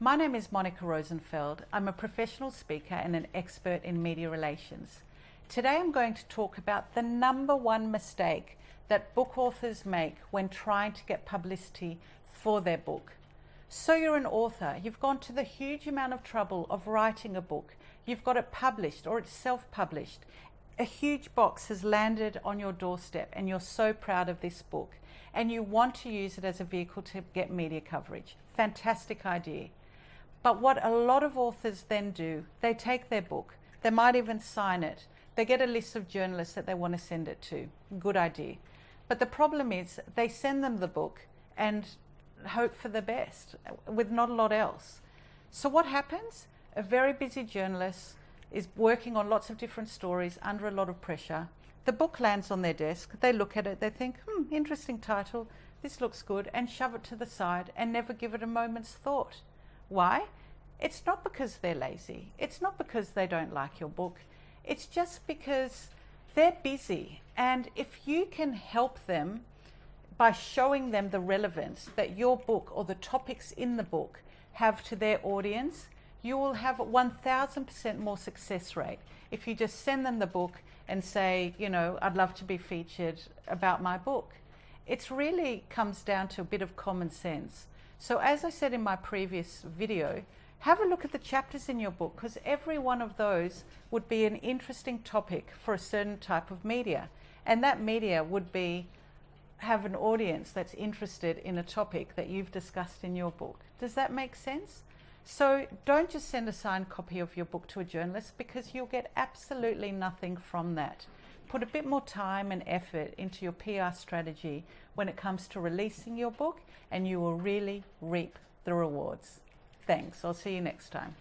My name is Monica Rosenfeld. I'm a professional speaker and an expert in media relations. Today I'm going to talk about the number one mistake that book authors make when trying to get publicity for their book. So you're an author, you've gone to the huge amount of trouble of writing a book, you've got it published or it's self-published. A huge box has landed on your doorstep and you're so proud of this book and you want to use it as a vehicle to get media coverage. Fantastic idea. But what a lot of authors then do, they take their book, they might even sign it, they get a list of journalists that they want to send it to. Good idea. But the problem is they send them the book and hope for the best with not a lot else. So what happens? A very busy journalist is working on lots of different stories under a lot of pressure. The book lands on their desk, they look at it, they think, interesting title, this looks good, and shove it to the side and never give it a moment's thought. Why? It's not because they're lazy. It's not because they don't like your book. It's just because they're busy. And if you can help them by showing them the relevance that your book or the topics in the book have to their audience, you will have a 1000% more success rate if you just send them the book and say, I'd love to be featured about my book. It really comes down to a bit of common sense. So as I said in my previous video, have a look at the chapters in your book, because every one of those would be an interesting topic for a certain type of media. And that media would have an audience that's interested in a topic that you've discussed in your book. Does that make sense? So don't just send a signed copy of your book to a journalist, because you'll get absolutely nothing from that. Put a bit more time and effort into your PR strategy when it comes to releasing your book, and you will really reap the rewards. Thanks. I'll see you next time.